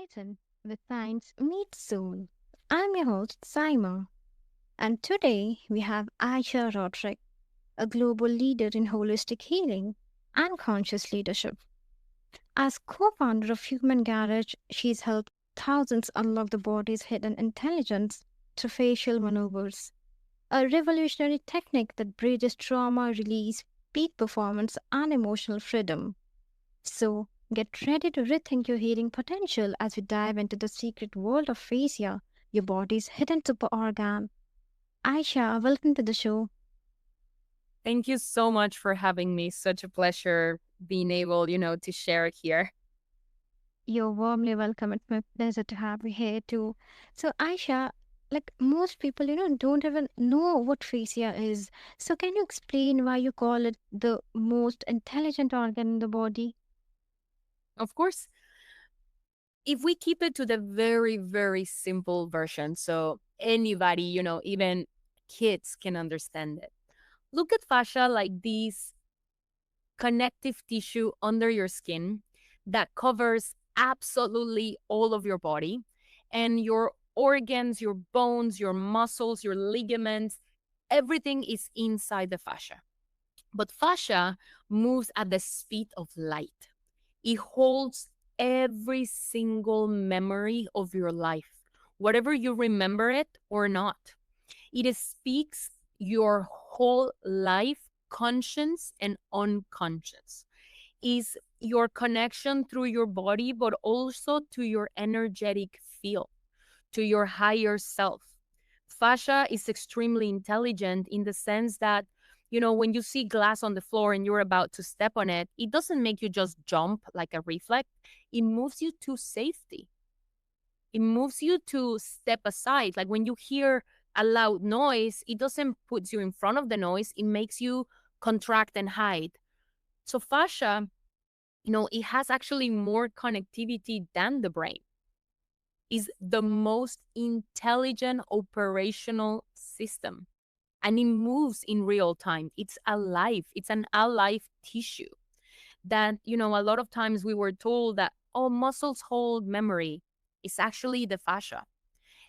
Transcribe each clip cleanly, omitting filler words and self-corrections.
Horizon, where science meets soul. I'm your host, Saima, and today we have Aisha Rodrigue, a global leader in holistic healing and conscious leadership. As co founder of Human Garage, she's helped thousands unlock the body's hidden intelligence through facial maneuvers, a revolutionary technique that bridges trauma release, peak performance, and emotional freedom. So, get ready to rethink your healing potential as we dive into the secret world of fascia, your body's hidden super organ. Aisha, welcome to the show. Thank you so much for having me. Such a pleasure being able, to share here. You're warmly welcome. It's my pleasure to have you here too. So, Aisha, like most people, don't even know what fascia is. So, can you explain why you call it the most intelligent organ in the body? Of course, if we keep it to the very, very simple version, so anybody, even kids can understand it. Look at fascia like this connective tissue under your skin that covers absolutely all of your body and your organs, your bones, your muscles, your ligaments, everything is inside the fascia. But fascia moves at the speed of light. It holds every single memory of your life, whatever you remember it or not. It speaks your whole life, conscious and unconscious. Is your connection through your body, but also to your energetic field, to your higher self. Fascia is extremely intelligent in the sense that, when you see glass on the floor and you're about to step on it, it doesn't make you just jump like a reflex. It moves you to safety. It moves you to step aside. Like when you hear a loud noise, it doesn't put you in front of the noise, it makes you contract and hide. So fascia, it has actually more connectivity than the brain. Is the most intelligent operational system, and it moves in real time. It's alive. It's an alive tissue that, a lot of times we were told that, oh, muscles hold memory. It's actually the fascia.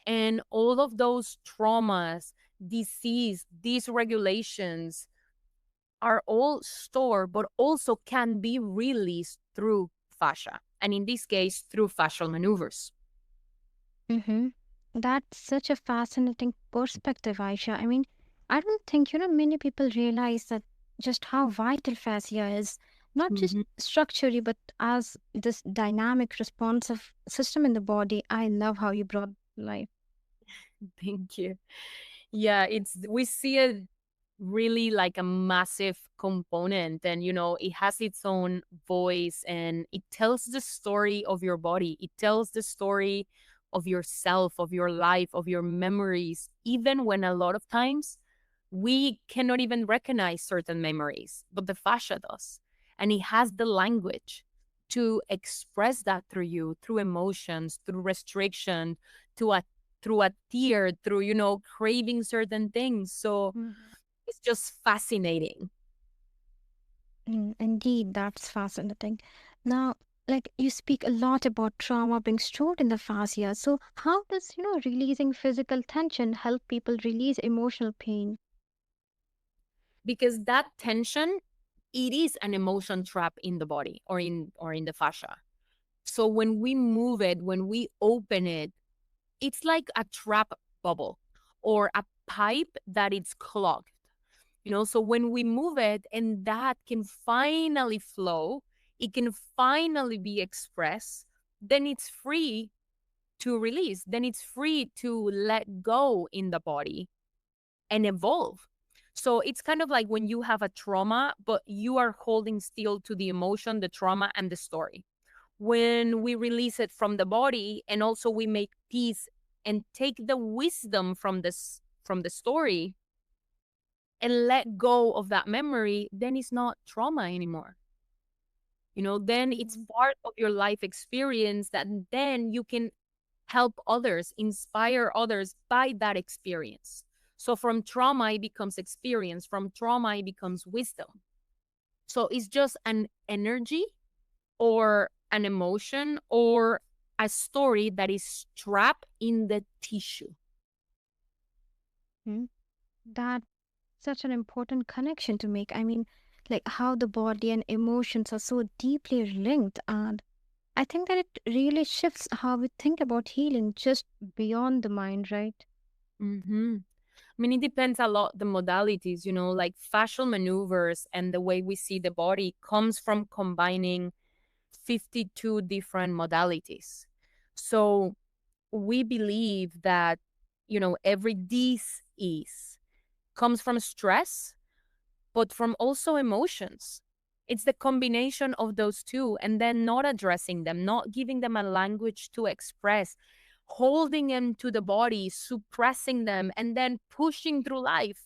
And all of those traumas, disease, dysregulations are all stored, but also can be released through fascia. And in this case, through fascial maneuvers. Mm-hmm. That's such a fascinating perspective, Aisha. I mean, I don't think, many people realize that just how vital fascia is, not just Mhm. structurally, but as this dynamic, responsive system in the body. I love how you brought life. Thank you. Yeah, we see it really like a massive component, and it has its own voice, and it tells the story of your body. It tells the story of yourself, of your life, of your memories, even when a lot of times we cannot even recognize certain memories, but the fascia does. And it has the language to express that through you, through emotions, through restriction, to a through a tear, through, craving certain things. So Mhm. it's just fascinating. Indeed, that's fascinating. Now, like you speak a lot about trauma being stored in the fascia. So, how does, releasing physical tension help people release emotional pain? Because that tension, it is an emotion trap in the body or in the fascia. So when we move it, when we open it, it's like a trap bubble or a pipe that it's clogged. So when we move it and that can finally flow, it can finally be expressed, then it's free to release, then it's free to let go in the body and evolve. So it's kind of like when you have a trauma, but you are holding still to the emotion, the trauma, and the story. When we release it from the body and also we make peace and take the wisdom from the story and let go of that memory, then it's not trauma anymore. Then it's Mhm. part of your life experience that then you can help others, inspire others by that experience. So from trauma, it becomes experience. From trauma, it becomes wisdom. So it's just an energy or an emotion or a story that is trapped in the tissue. Hmm? That such an important connection to make. I mean, like how the body and emotions are so deeply linked, and I think that it really shifts how we think about healing just beyond the mind, right? Hmm. I mean, it depends a lot the modalities, like fascial maneuvers and the way we see the body comes from combining 52 different modalities. So we believe that, every disease comes from stress, but from also emotions. It's the combination of those two, and then not addressing them, not giving them a language to express, holding them to the body, suppressing them, and then pushing through life.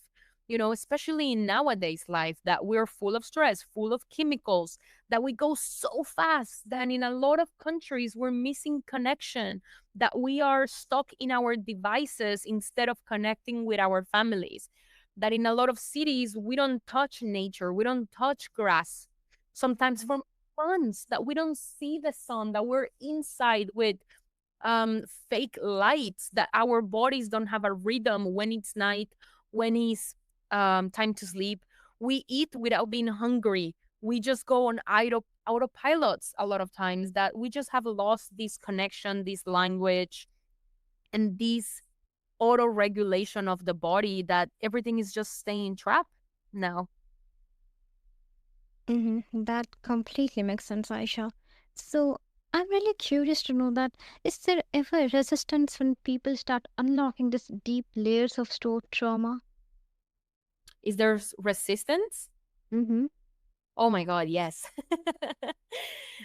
Especially in nowadays life, that we're full of stress, full of chemicals, that we go so fast that in a lot of countries we're missing connection, that we are stuck in our devices instead of connecting with our families, that in a lot of cities we don't touch nature, we don't touch grass, sometimes for months, that we don't see the sun, that we're inside with fake lights, that our bodies don't have a rhythm when it's night, when it's time to sleep. We eat without being hungry. We just go on autopilots a lot of times, that we just have lost this connection, this language, and this auto regulation of the body, that everything is just staying trapped now. That completely makes sense, Aisha. So I'm really curious to know that is there ever resistance when people start unlocking this deep layers of stored trauma? Is there resistance? Mm-hmm. Oh my God, yes.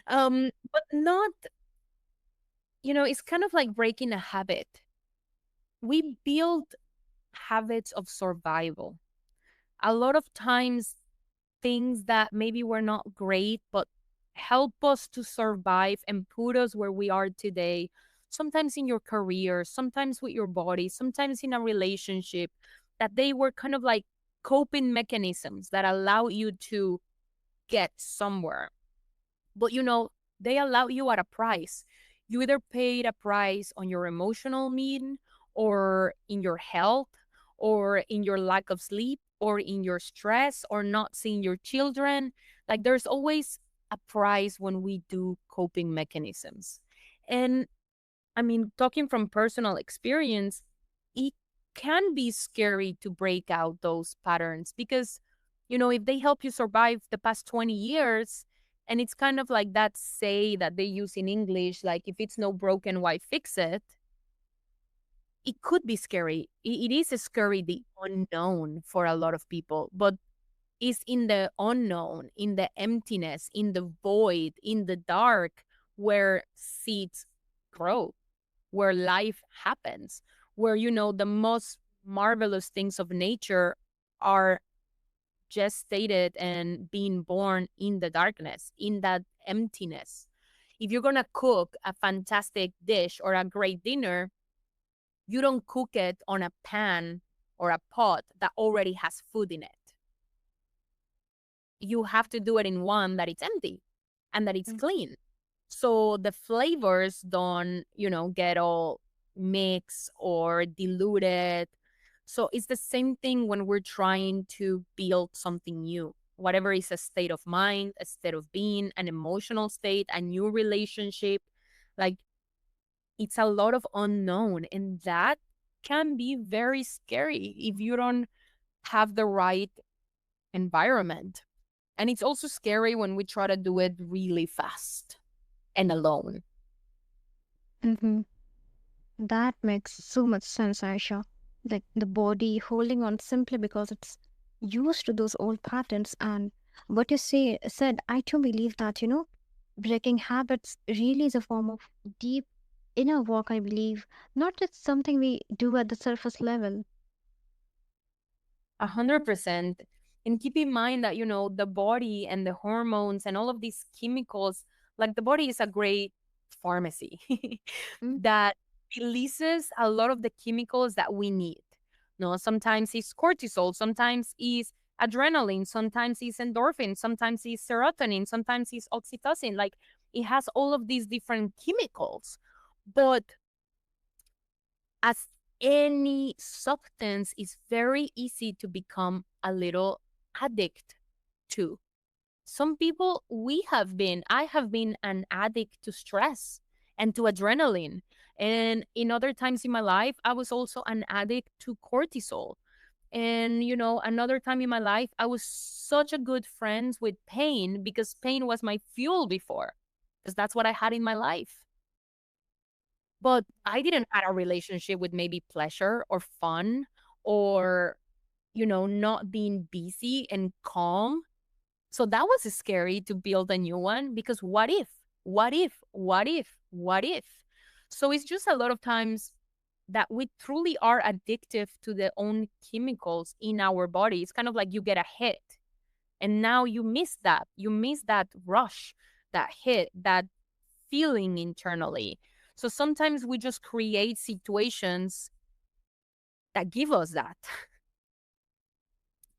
But not, it's kind of like breaking a habit. We build habits of survival. A lot of times, things that maybe were not great, but help us to survive and put us where we are today. Sometimes in your career, sometimes with your body, sometimes in a relationship, that they were kind of like coping mechanisms that allow you to get somewhere. But they allow you at a price. You either paid a price on your emotional mean, or in your health, or in your lack of sleep, or in your stress, or not seeing your children. Like, there's always a price when we do coping mechanisms. And I mean, talking from personal experience, it can be scary to break out those patterns because, if they help you survive the past 20 years, and it's kind of like that say that they use in English, like, if it's no broken, why fix it? It could be scary. It is scary, the unknown for a lot of people, but it's in the unknown, in the emptiness, in the void, in the dark, where seeds grow, where life happens, where, the most marvelous things of nature are gestated and being born in the darkness, in that emptiness. If you're going to cook a fantastic dish or a great dinner, you don't cook it on a pan or a pot that already has food in it. You have to do it in one that it's empty and that it's clean. So the flavors don't, get all mixed or diluted. So it's the same thing when we're trying to build something new. Whatever is a state of mind, a state of being, an emotional state, a new relationship, like, it's a lot of unknown. And that can be very scary if you don't have the right environment. And it's also scary when we try to do it really fast and alone. Mm-hmm. That makes so much sense, Aisha. Like the body holding on simply because it's used to those old patterns. And what you said, I too believe that, breaking habits really is a form of deep inner work, I believe, not just something we do at the surface level. 100%. And keep in mind that, the body and the hormones and all of these chemicals, like, the body is a great pharmacy Mm. that releases a lot of the chemicals that we need. No, sometimes it's cortisol, sometimes it's adrenaline, sometimes it's endorphin, sometimes it's serotonin, sometimes it's oxytocin. Like, it has all of these different chemicals. But as any substance is very easy to become a little addict to. Some people, I have been an addict to stress and to adrenaline. And in other times in my life, I was also an addict to cortisol. And, another time in my life, I was such a good friend with pain because pain was my fuel before, because that's what I had in my life. But I didn't have a relationship with maybe pleasure or fun or, not being busy and calm. So that was scary to build a new one because what if? What if? What if? What if? So it's just a lot of times that we truly are addictive to the own chemicals in our body. It's kind of like you get a hit and now you miss that. You miss that rush, that hit, that feeling internally. So sometimes we just create situations that give us that.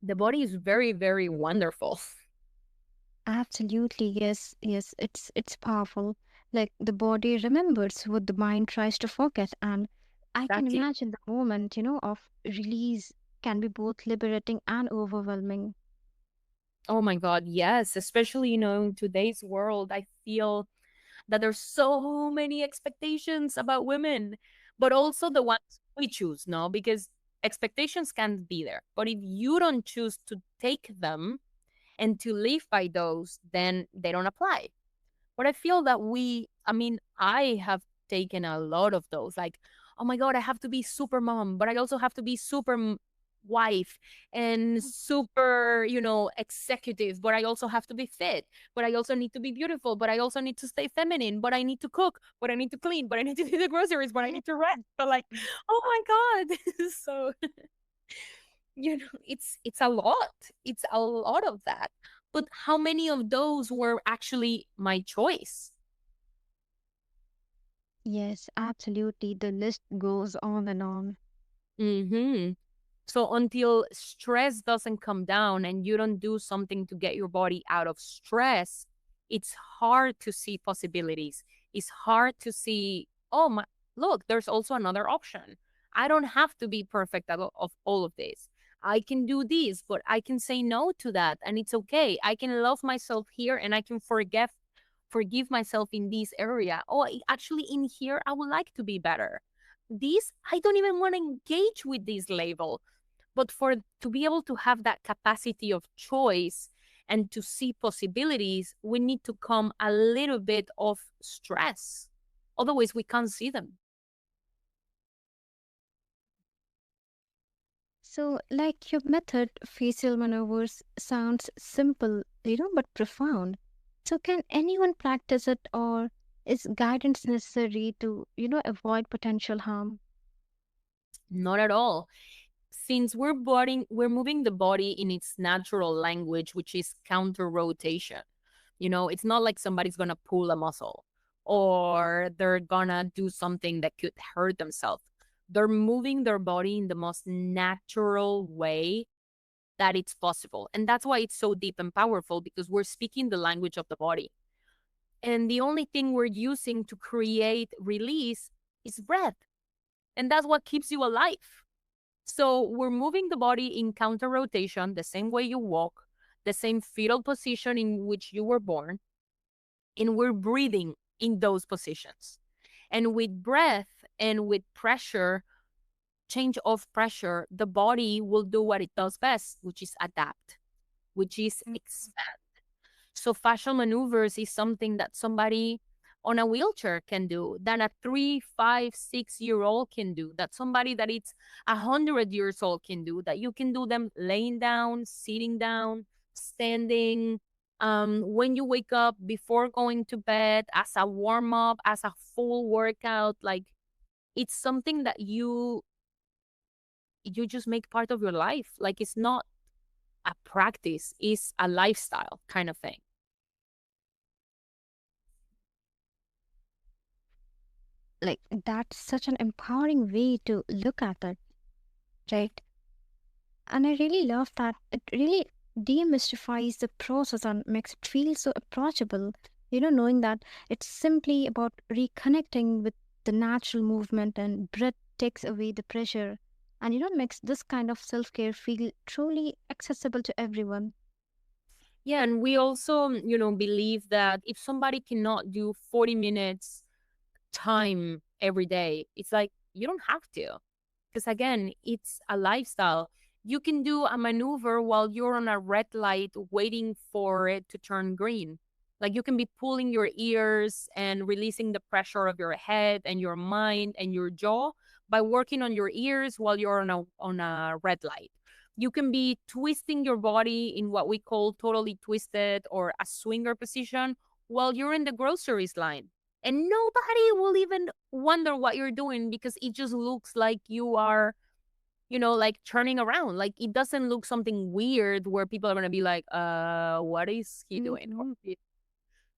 The body is very, very wonderful. Absolutely, yes, yes, it's powerful. Like the body remembers what the mind tries to forget, and I can Exactly. imagine the moment, of release can be both liberating and overwhelming. Oh my God, yes. Especially, in today's world, I feel that there's so many expectations about women, but also the ones we choose, no? Because expectations can be there. But if you don't choose to take them and to live by those, then they don't apply. But I feel that I have taken a lot of those. Like, oh my God, I have to be super mom, but I also have to be super wife and super, executive, but I also have to be fit, but I also need to be beautiful, but I also need to stay feminine, but I need to cook, but I need to clean, but I need to do the groceries, but I need to rest. But like, oh my God. So, it's a lot. It's a lot of that. But how many of those were actually my choice? Yes, absolutely. The list goes on and on. Mm-hmm. So until stress doesn't come down and you don't do something to get your body out of stress, it's hard to see possibilities. It's hard to see, oh my, look, there's also another option. I don't have to be perfect of all of this. I can do this, but I can say no to that and it's okay. I can love myself here and I can forgive myself in this area. Oh, actually in here I would like to be better. This I don't even want to engage with this label, but for to be able to have that capacity of choice and to see possibilities, we need to come a little bit of stress. Otherwise, we can't see them. So, like your method, facial maneuvers sounds simple, but profound. So, can anyone practice it, or is guidance necessary to, avoid potential harm? Not at all. Since we're moving the body in its natural language, which is counter rotation. It's not like somebody's gonna pull a muscle or they're gonna do something that could hurt themselves. They're moving their body in the most natural way that it's possible. And that's why it's so deep and powerful because we're speaking the language of the body. And the only thing we're using to create release is breath. And that's what keeps you alive. So we're moving the body in counter rotation, the same way you walk, the same fetal position in which you were born, and we're breathing in those positions. And with breath and with pressure, change of pressure, the body will do what it does best, which is adapt, which is expand. So fascial maneuvers is something that somebody on a wheelchair can do, that a 3, 5, 6 year old can do, that somebody that it's 100 years old can do, that you can do them laying down, sitting down, standing. When you wake up before going to bed, as a warm up, as a full workout, like it's something that you just make part of your life. Like it's not a practice, it's a lifestyle kind of thing. Like, that's such an empowering way to look at it, right? And I really love that. It really demystifies the process and makes it feel so approachable, knowing that it's simply about reconnecting with the natural movement and breath takes away the pressure and makes this kind of self-care feel truly accessible to everyone. Yeah, and we also, believe that if somebody cannot do 40 minutes time every day, it's like you don't have to. Because again, it's a lifestyle. You can do a maneuver while you're on a red light waiting for it to turn green. Like you can be pulling your ears and releasing the pressure of your head and your mind and your jaw by working on your ears while you're on a red light. You can be twisting your body in what we call totally twisted or a swinger position while you're in the groceries line, and nobody will even wonder what you're doing because it just looks like you are, like turning around. Like it doesn't look something weird where people are going to be like, what is he doing? Hmm.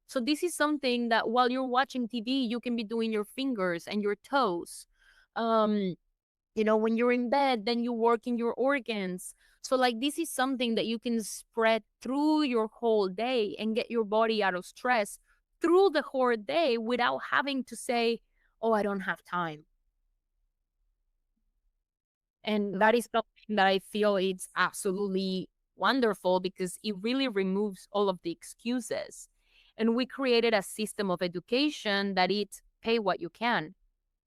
So this is something that while you're watching TV, you can be doing your fingers and your toes. um when you're in bed, then you work in your organs. So like this is something that you can spread through your whole day and get your body out of stress through the whole day without having to say, oh, I don't have time. And that is something that I feel it's absolutely wonderful because it really removes all of the excuses. And we created a system of education that it pay what you can.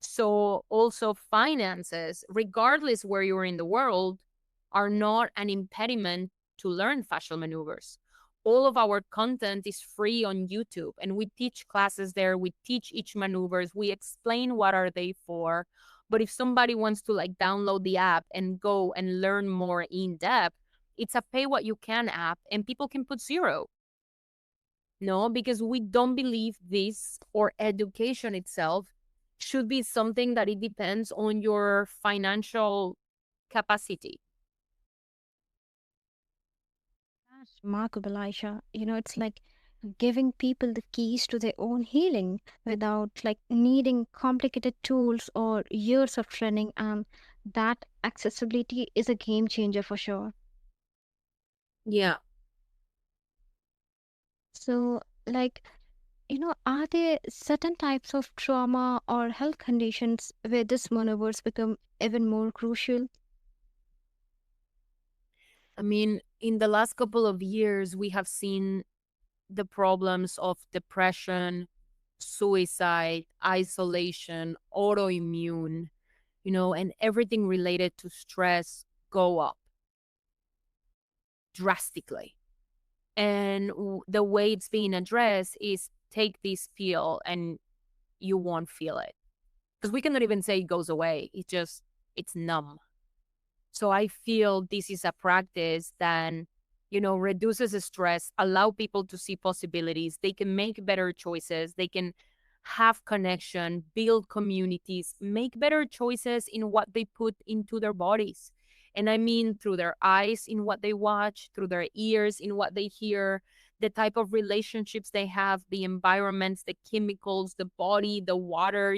So also finances, regardless where you're in the world, are not an impediment to learn fascial maneuvers. All of our content is free on YouTube and we teach classes there. We teach each maneuvers. We explain what are they for. But if somebody wants to like download the app and go and learn more in depth, it's a pay what you can app and people can put zero. No, because we don't believe this or education itself should be something that it depends on your financial capacity. That's remarkable, Aisha. It's like giving people the keys to their own healing without like needing complicated tools or years of training, and that accessibility is a game changer for sure. Yeah. So, like, are there certain types of trauma or health conditions where these maneuvers become even more crucial? I mean, in the last couple of years, we have seen the problems of depression, suicide, isolation, autoimmune, and everything related to stress go up drastically. And the way it's being addressed is take this pill and you won't feel it. Because we cannot even say it goes away. It's numb. So I feel this is a practice that, reduces the stress, allow people to see possibilities. They can make better choices. They can have connection, build communities, make better choices in what they put into their bodies. And I mean through their eyes in what they watch, through their ears in what they hear, the type of relationships they have, the environments, the chemicals, the body, the water,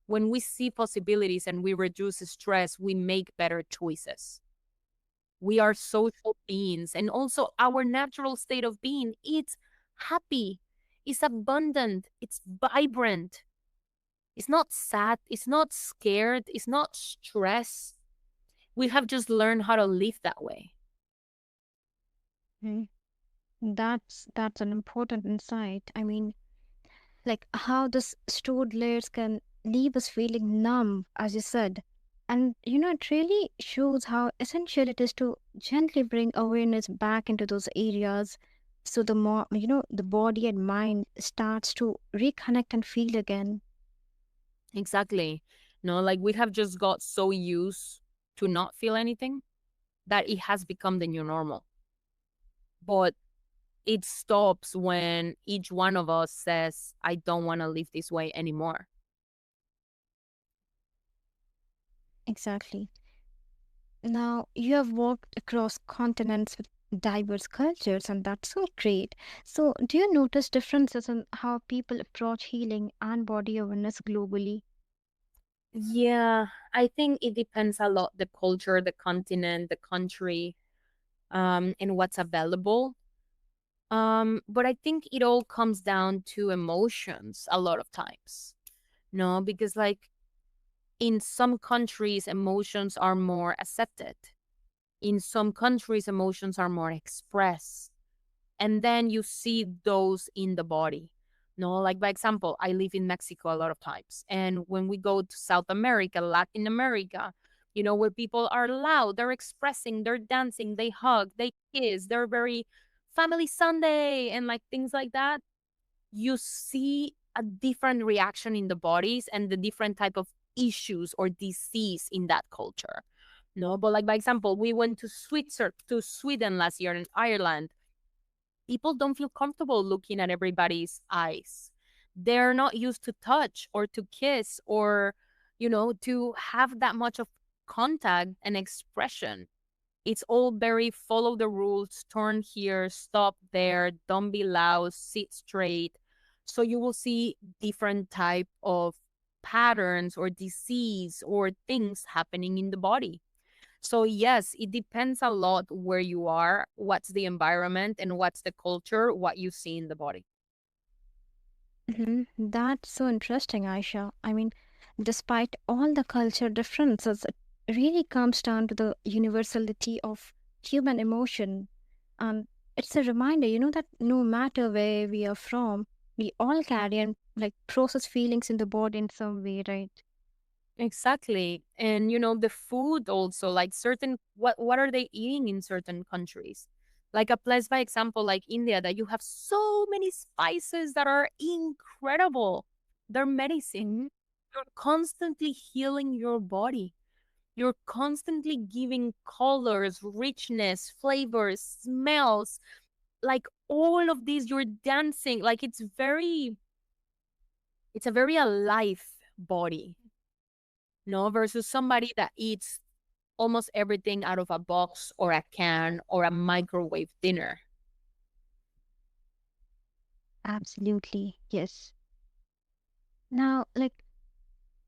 when we see possibilities and we reduce stress, we make better choices. We are social beings. And also, our natural state of being, it's happy, it's abundant, it's vibrant, it's not sad, it's not scared, it's not stressed. We have just learned how to live that way. Mhm. That's an important insight. I mean, like how this stored layers can leave us feeling numb, as you said. And it really shows how essential it is to gently bring awareness back into those areas so the more, the body and mind starts to reconnect and feel again. Exactly. No, like we have just got so used to not feel anything that it has become the new normal. But it stops when each one of us says, I don't want to live this way anymore. Exactly. Now, you have walked across continents with diverse cultures, and that's so great. So, do you notice differences in how people approach healing and body awareness globally? Yeah, I think it depends a lot the culture, the continent, the country, and what's available. But I think it all comes down to emotions a lot of times. No, because like in some countries, emotions are more accepted. In some countries, emotions are more expressed. And then you see those in the body. No, like by example, I live in Mexico a lot of times. And when we go to South America, Latin America, where people are loud, they're expressing, they're dancing, they hug, they kiss, they're very family Sunday and like things like that, you see a different reaction in the bodies and the different type of issues or disease in that culture. No, but like by example, we went to Sweden last year in Ireland. People don't feel comfortable looking at everybody's eyes. They're not used to touch or to kiss or, to have that much of contact and expression. It's all very follow the rules, turn here, stop there, don't be loud, sit straight. So you will see different type of patterns or disease or things happening in the body. So yes, it depends a lot where you are, what's the environment and what's the culture, what you see in the body. That's so interesting, Aisha. I mean, despite all the culture differences, it really comes down to the universality of human emotion. Um, it's a reminder, that no matter where we are from, we all carry and like process feelings in the body in some way, right? Exactly. And the food also, like certain what are they eating in certain countries? Like a place by example like India that you have so many spices that are incredible. They're medicine. Mm-hmm. You're constantly healing your body. You're constantly giving colors, richness, flavors, smells, like all of these you're dancing. Like it's a very alive body, no, versus somebody that eats almost everything out of a box or a can or a microwave dinner. Absolutely, yes. Now, like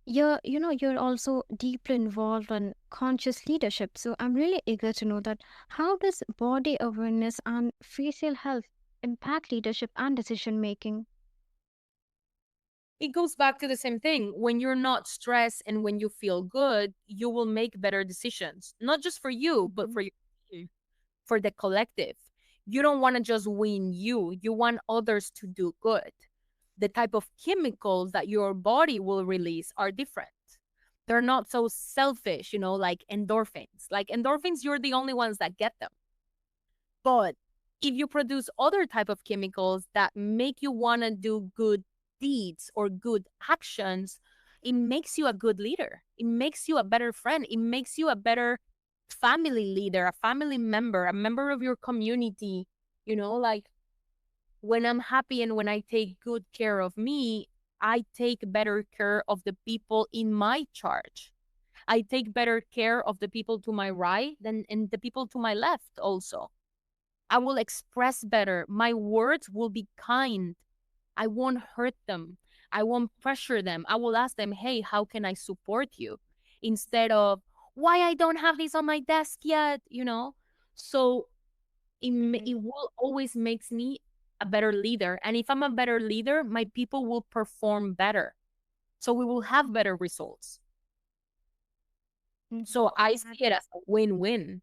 you're also deeply involved in conscious leadership. So I'm really eager to know that how does body awareness and facial health impact leadership and decision making? It goes back to the same thing. When you're not stressed and when you feel good, you will make better decisions, not just for you, but Mhm. for you, for the collective. You don't want to just win you want others to do good. The type of chemicals that your body will release are different. They're not so selfish, like endorphins. Like endorphins, you're the only ones that get them. But if you produce other type of chemicals that make you want to do good deeds or good actions, it makes you a good leader. It makes you a better friend. It makes you a better family leader, a family member, a member of your community. Like when I'm happy and when I take good care of me, I take better care of the people in my charge. I take better care of the people to my right than and the people to my left also. I will express better. My words will be kind. I won't hurt them. I won't pressure them. I will ask them, hey, how can I support you? Instead of, why I don't have this on my desk yet. So Mhm. it will always makes me a better leader. And if I'm a better leader, my people will perform better. So we will have better results. Mhm. So I see That it as a win-win.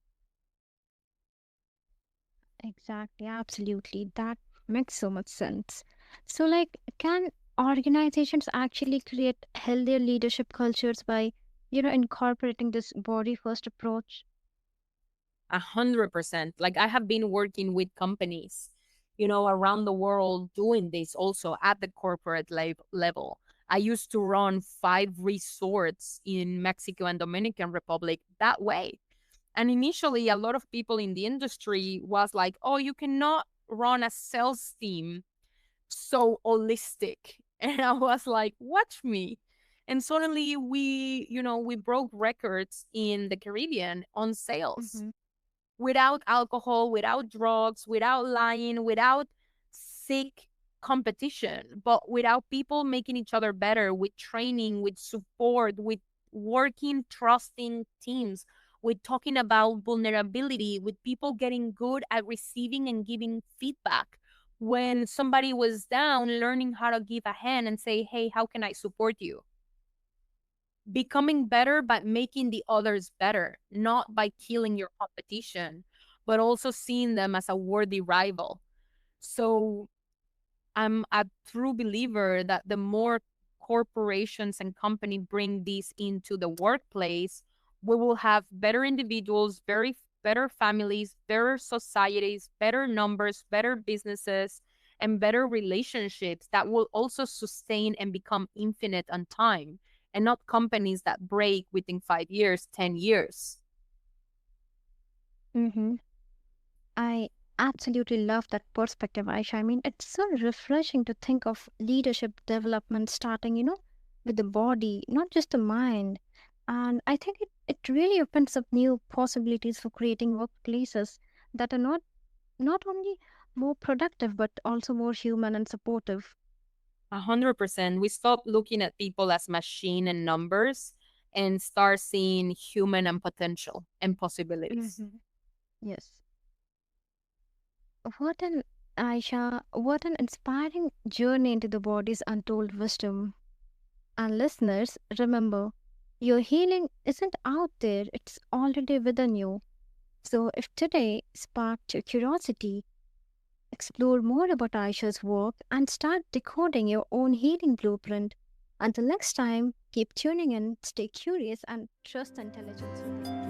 exactly, absolutely. That makes so much sense. So, like, can organizations actually create healthier leadership cultures by, incorporating this body first approach? 100%. Like I have been working with companies, around the world doing this also at the corporate level. I used to run 5 resorts in Mexico and Dominican Republic that way. And initially, a lot of people in the industry was like, oh, you cannot run a sales team so holistic. And I was like, watch me. And suddenly we broke records in the Caribbean on sales Mm-hmm. without alcohol, without drugs, without lying, without sick competition, but without people making each other better with training, with support, with working, trusting teams, with talking about vulnerability, with people getting good at receiving and giving feedback. When somebody was down, learning how to give a hand and say, hey, how can I support you? becoming better by making the others better, not by killing your competition, but also seeing them as a worthy rival. So I'm a true believer that the more corporations and company bring these into the workplace, we will have better individuals, better families, better societies, better numbers, better businesses, and better relationships that will also sustain and become infinite on time, and not companies that break within 5 years, 10 years. Mm-hmm. I absolutely love that perspective, Aisha. I mean, it's so refreshing to think of leadership development starting, with the body, not just the mind. And I think it really opens up new possibilities for creating workplaces that are not only more productive, but also more human and supportive. 100%. We stop looking at people as machine and numbers and start seeing human and potential and possibilities. Hmm. Yes. What an what an inspiring journey into the body's untold wisdom. And listeners, remember, your healing isn't out there, it's already within you. So if today sparked your curiosity, explore more about Aisha's work and start decoding your own healing blueprint. Until next time, keep tuning in, stay curious, and trust intelligence within.